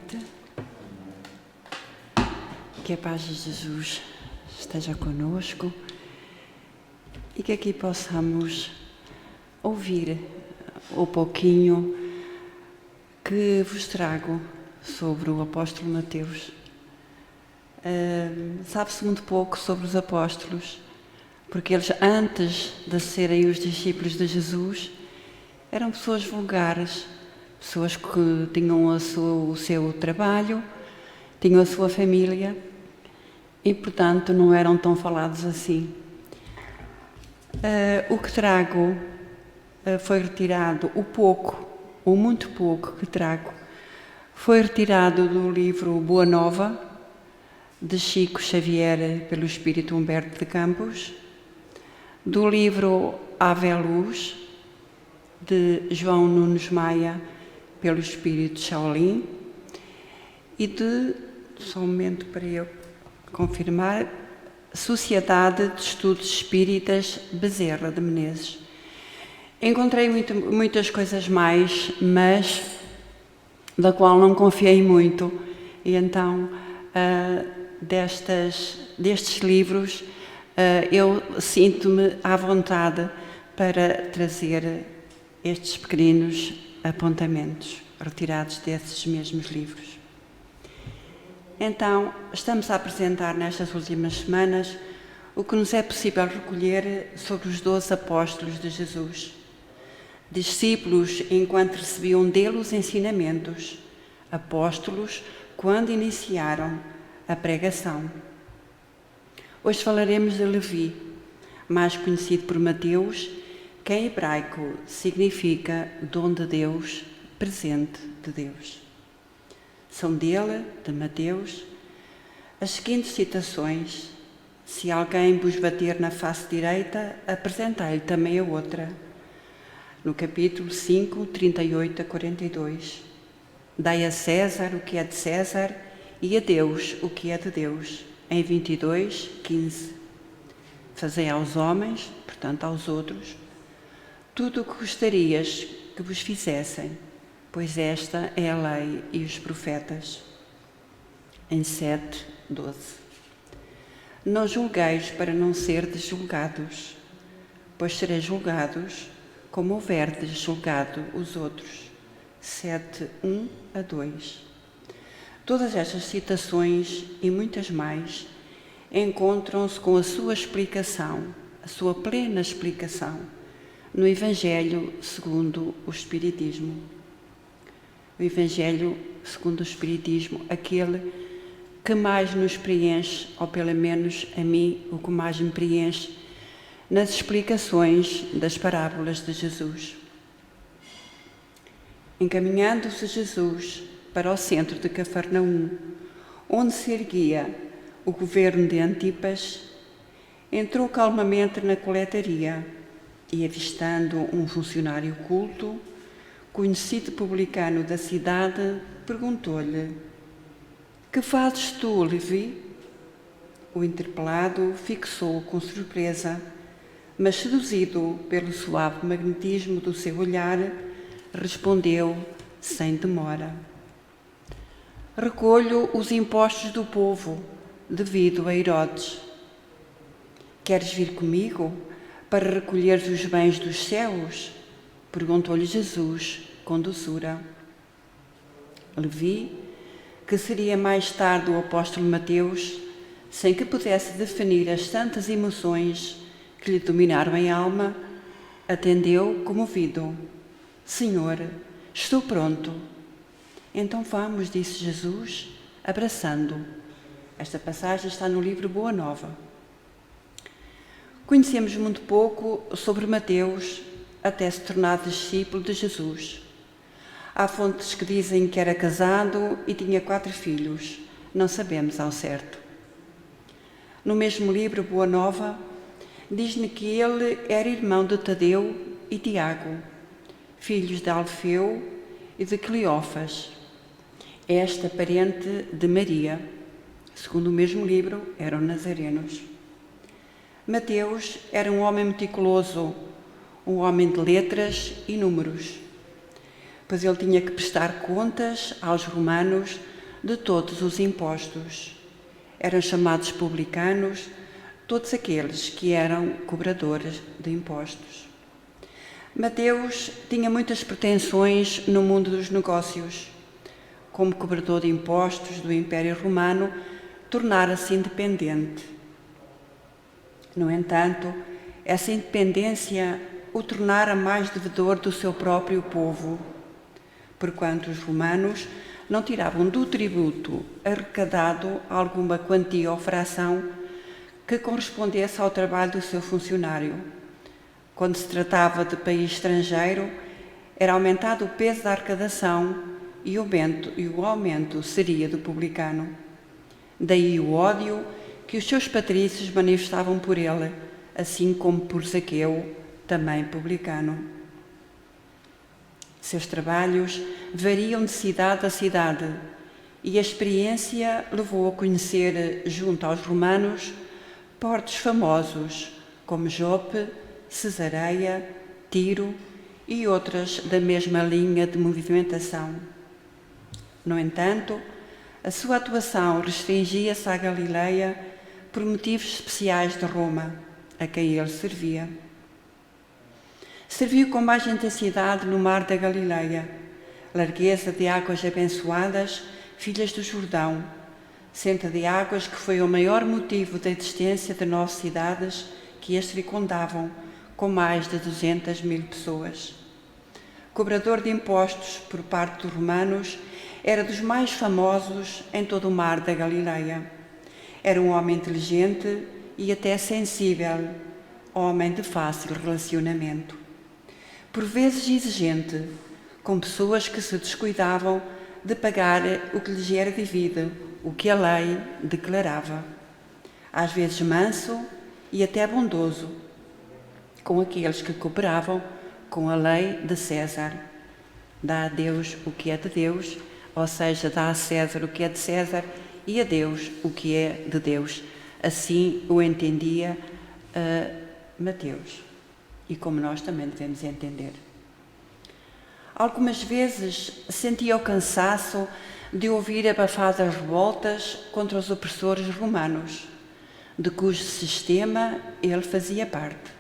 noite. Que a paz de Jesus esteja conosco e que aqui possamos ouvir o pouquinho que vos trago sobre o apóstolo Mateus. Sabe-se muito pouco sobre os apóstolos, porque eles, antes de serem os discípulos de Jesus, eram pessoas vulgares, pessoas que tinham o seu trabalho, tinham a sua família e, portanto, não eram tão falados assim. O que trago foi retirado, o muito pouco que trago, foi retirado do livro Boa Nova, de Chico Xavier, pelo Espírito Humberto de Campos, do livro Ave Luz, de João Nunes Maia, pelo Espírito Shaolin, e só um momento para eu confirmar, Sociedade de Estudos Espíritas Bezerra de Menezes. Encontrei muitas coisas mais, mas da qual não confiei muito, e então destes livros eu sinto-me à vontade para trazer estes pequeninos apontamentos retirados desses mesmos livros. Então, estamos a apresentar nestas últimas semanas o que nos é possível recolher sobre os 12 apóstolos de Jesus, discípulos enquanto recebiam dele os ensinamentos, apóstolos quando iniciaram a pregação. Hoje falaremos de Levi, mais conhecido por Mateus, que em hebraico significa dom de Deus, presente de Deus. São dele, de Mateus, as seguintes citações: se alguém vos bater na face direita, apresentai-lhe também a outra. No capítulo 5, 38 a 42. Dai a César o que é de César e a Deus o que é de Deus. Em 22, 15. Fazei aos homens, portanto aos outros, tudo o que gostarias que vos fizessem, pois esta é a lei e os profetas. Em 7, 12. Não julgueis para não serdes julgados, pois sereis julgados como houverdes julgado os outros. 7, 1 a 2. Todas estas citações e muitas mais encontram-se com a sua explicação, a sua plena explicação, no Evangelho segundo o Espiritismo. O Evangelho segundo o Espiritismo, aquele que mais nos preenche, ou pelo menos a mim, o que mais me preenche, nas explicações das parábolas de Jesus. Encaminhando-se Jesus para o centro de Cafarnaum, onde se erguia o governo de Antipas, entrou calmamente na coletaria e, avistando um funcionário culto, conhecido publicano da cidade, perguntou-lhe: que fazes tu, Levi? O interpelado fixou-o com surpresa, mas, seduzido pelo suave magnetismo do seu olhar, respondeu sem demora: recolho os impostos do povo, devido a Herodes. Queres vir comigo para recolheres os bens dos céus? Perguntou-lhe Jesus com doçura. Levi, que seria mais tarde o apóstolo Mateus, sem que pudesse definir as tantas emoções que lhe dominaram a alma, atendeu comovido: Senhor, estou pronto. Então vamos, disse Jesus, abraçando-o. Esta passagem está no livro Boa Nova. Conhecemos muito pouco sobre Mateus até se tornar discípulo de Jesus. Há fontes que dizem que era casado e tinha 4 filhos. Não sabemos ao certo. No mesmo livro Boa Nova, diz-me que ele era irmão de Tadeu e Tiago, filhos de Alfeu e de Cleófas, esta parente de Maria. Segundo o mesmo livro, eram nazarenos. Mateus era um homem meticuloso, um homem de letras e números, pois ele tinha que prestar contas aos romanos de todos os impostos. Eram chamados publicanos todos aqueles que eram cobradores de impostos. Mateus tinha muitas pretensões no mundo dos negócios. Como cobrador de impostos do Império Romano, tornara-se independente. No entanto, essa independência o tornara mais devedor do seu próprio povo, porquanto os romanos não tiravam do tributo arrecadado alguma quantia ou fração que correspondesse ao trabalho do seu funcionário. Quando se tratava de país estrangeiro, era aumentado o peso da arrecadação e o aumento seria do publicano. Daí o ódio que os seus patrícios manifestavam por ele, assim como por Zaqueu, também publicano. Seus trabalhos variam de cidade a cidade e a experiência levou a conhecer, junto aos romanos, portos famosos como Jope, Cesareia, Tiro e outras da mesma linha de movimentação. No entanto, a sua atuação restringia-se à Galileia por motivos especiais de Roma, a quem ele servia. Serviu com mais intensidade no mar da Galileia, largueza de águas abençoadas, filhas do Jordão, senda de águas que foi o maior motivo da existência de 9 cidades que as circundavam, com mais de 200.000 pessoas. Cobrador de impostos por parte dos romanos, era dos mais famosos em todo o mar da Galileia. Era um homem inteligente e até sensível, homem de fácil relacionamento. Por vezes exigente, com pessoas que se descuidavam de pagar o que lhes era devido, o que a lei declarava. Às vezes manso e até bondoso, com aqueles que cooperavam com a lei de César. Dá a Deus o que é de Deus, ou seja, dá a César o que é de César e a Deus o que é de Deus. Assim o entendia Mateus, e como nós também devemos entender. Algumas vezes sentia o cansaço de ouvir abafadas revoltas contra os opressores romanos, de cujo sistema ele fazia parte.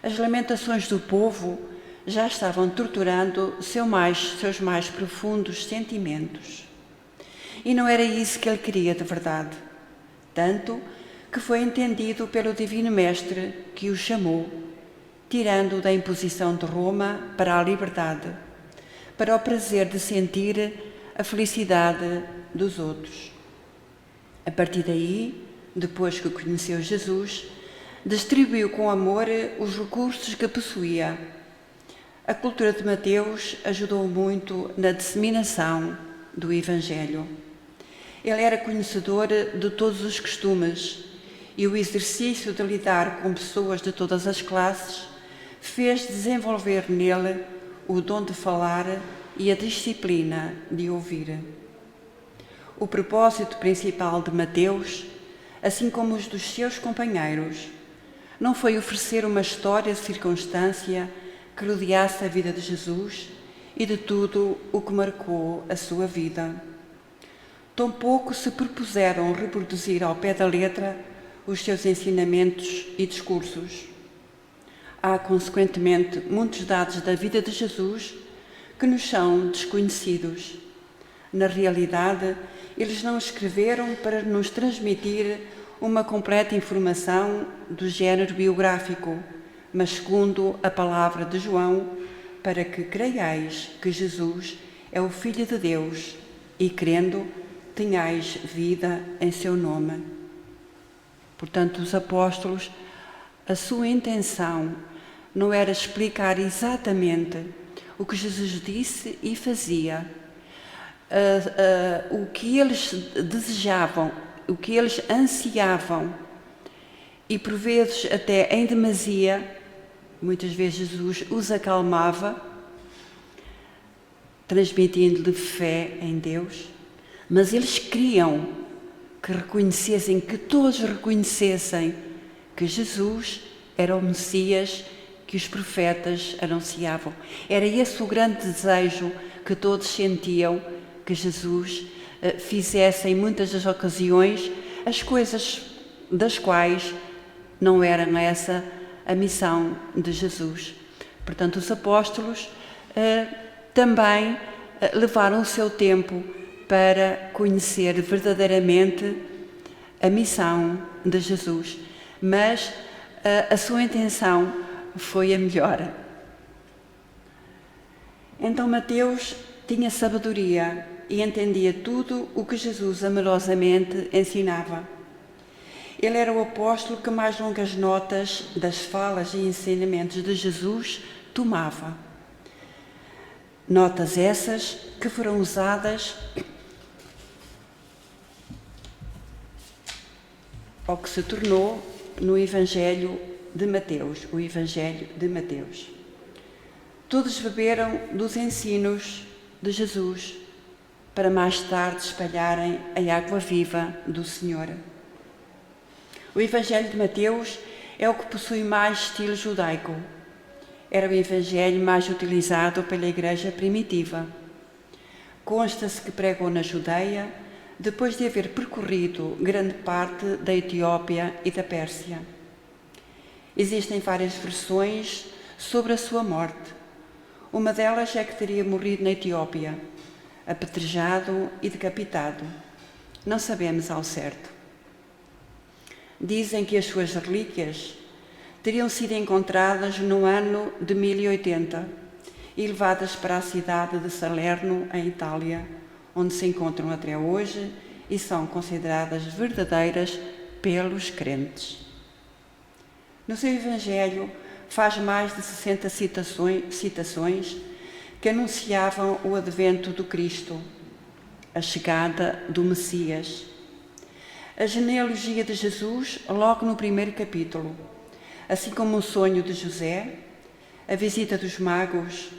As lamentações do povo já estavam torturando seus mais profundos sentimentos. E não era isso que ele queria de verdade, tanto que foi entendido pelo Divino Mestre que o chamou, tirando-o da imposição de Roma para a liberdade, para o prazer de sentir a felicidade dos outros. A partir daí, depois que conheceu Jesus, distribuiu com amor os recursos que possuía. A cultura de Mateus ajudou muito na disseminação do Evangelho. Ele era conhecedor de todos os costumes e o exercício de lidar com pessoas de todas as classes fez desenvolver nele o dom de falar e a disciplina de ouvir. O propósito principal de Mateus, assim como os dos seus companheiros, não foi oferecer uma história de circunstância que rodeasse a vida de Jesus e de tudo o que marcou a sua vida. Tampouco se propuseram reproduzir ao pé da letra os seus ensinamentos e discursos. Há, consequentemente, muitos dados da vida de Jesus que nos são desconhecidos. Na realidade, eles não escreveram para nos transmitir uma completa informação do género biográfico, mas segundo a palavra de João, para que creiais que Jesus é o Filho de Deus e, crendo, tenhais vida em seu nome. Portanto, os apóstolos, a sua intenção não era explicar exatamente o que Jesus disse e fazia, o que eles desejavam, o que eles ansiavam, e por vezes até em demasia. Muitas vezes Jesus os acalmava, transmitindo-lhe fé em Deus, mas eles queriam que reconhecessem, que todos reconhecessem que Jesus era o Messias que os profetas anunciavam. Era esse o grande desejo que todos sentiam, que Jesus fizesse em muitas das ocasiões as coisas das quais não eram essa a missão de Jesus. Portanto, os apóstolos também levaram o seu tempo para conhecer verdadeiramente a missão de Jesus, mas a sua intenção foi a melhor. Então Mateus tinha sabedoria e entendia tudo o que Jesus amorosamente ensinava. Ele era o apóstolo que mais longas notas das falas e ensinamentos de Jesus tomava. Notas essas que foram usadas ao que se tornou no Evangelho de Mateus, o Evangelho de Mateus. Todos beberam dos ensinos de Jesus para mais tarde espalharem a água viva do Senhor. O Evangelho de Mateus é o que possui mais estilo judaico. Era o Evangelho mais utilizado pela Igreja primitiva. Consta-se que pregou na Judeia, depois de haver percorrido grande parte da Etiópia e da Pérsia. Existem várias versões sobre a sua morte. Uma delas é que teria morrido na Etiópia, apedrejado e decapitado. Não sabemos ao certo. Dizem que as suas relíquias teriam sido encontradas no ano de 1080 e levadas para a cidade de Salerno, em Itália, onde se encontram até hoje e são consideradas verdadeiras pelos crentes. No seu Evangelho faz mais de 60 citações que anunciavam o advento do Cristo, a chegada do Messias. A genealogia de Jesus, logo no primeiro capítulo, assim como o sonho de José, a visita dos magos,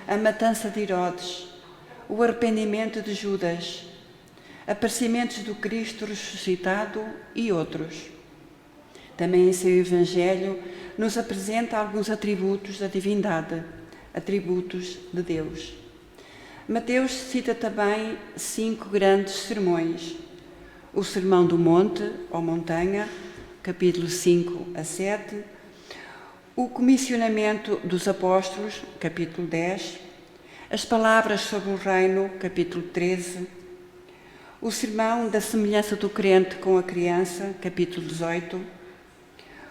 a matança de Herodes, o arrependimento de Judas, aparecimentos do Cristo ressuscitado e outros. Também em seu Evangelho nos apresenta alguns atributos da divindade, atributos de Deus. Mateus cita também 5 grandes sermões. O Sermão do Monte, ou Montanha, capítulo 5 a 7. O Comissionamento dos Apóstolos, capítulo 10. As Palavras sobre o Reino, capítulo 13. O Sermão da Semelhança do Crente com a Criança, capítulo 18.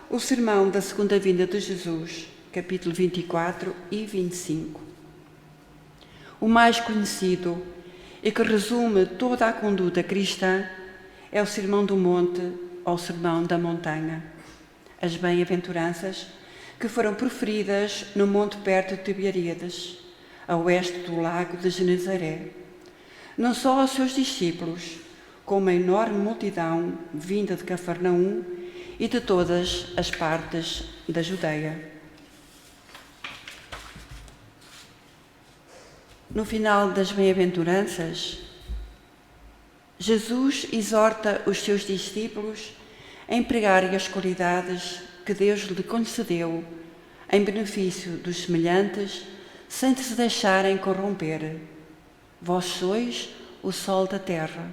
O Sermão da Segunda Vinda de Jesus, capítulo 24 e 25. O mais conhecido e que resume toda a conduta cristã é o Sermão do Monte ou Sermão da Montanha. As bem-aventuranças que foram proferidas no monte perto de Tiberíades, a oeste do lago de Genezaré. Não só aos seus discípulos, como a enorme multidão vinda de Cafarnaum e de todas as partes da Judeia. No final das bem-aventuranças, Jesus exorta os seus discípulos a empregarem as qualidades que Deus lhe concedeu em benefício dos semelhantes, sem se deixarem corromper. Vós sois o sol da terra.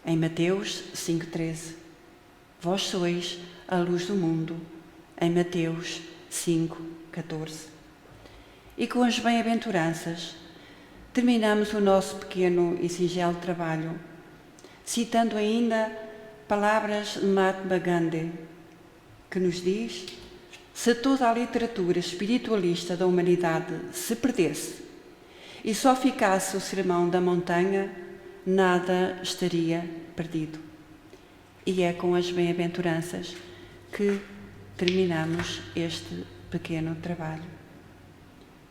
Em Mateus 5,13. Vós sois a luz do mundo, em Mateus 5,14. E com as bem-aventuranças, terminamos o nosso pequeno e singelo trabalho, citando ainda palavras de Mahatma Gandhi, que nos diz: se toda a literatura espiritualista da humanidade se perdesse e só ficasse o Sermão da Montanha, nada estaria perdido. E é com as bem-aventuranças que terminamos este pequeno trabalho.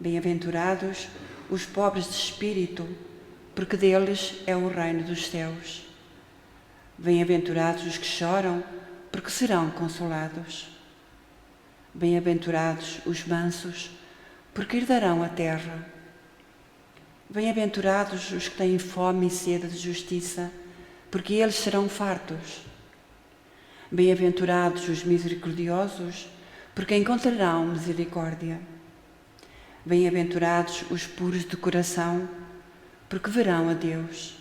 Bem-aventurados os pobres de espírito, porque deles é o reino dos céus. Bem-aventurados os que choram, porque serão consolados. Bem-aventurados os mansos, porque herdarão a terra. Bem-aventurados os que têm fome e sede de justiça, porque eles serão fartos. Bem-aventurados os misericordiosos, porque encontrarão misericórdia. Bem-aventurados os puros de coração, porque verão a Deus.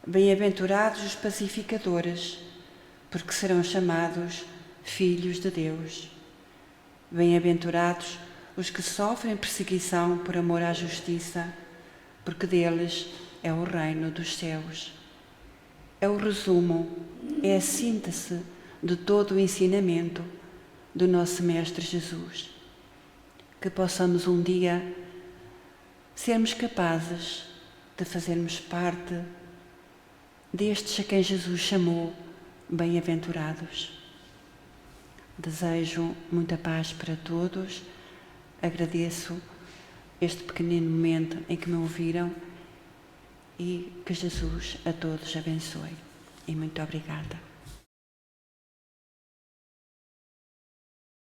Bem-aventurados os pacificadores, porque serão chamados filhos de Deus. Bem-aventurados os que sofrem perseguição por amor à justiça, porque deles é o reino dos céus. É o resumo, é a síntese de todo o ensinamento do nosso Mestre Jesus. Que possamos um dia sermos capazes de fazermos parte destes a quem Jesus chamou bem-aventurados. Desejo muita paz para todos. Agradeço este pequenino momento em que me ouviram e que Jesus a todos abençoe. E muito obrigada.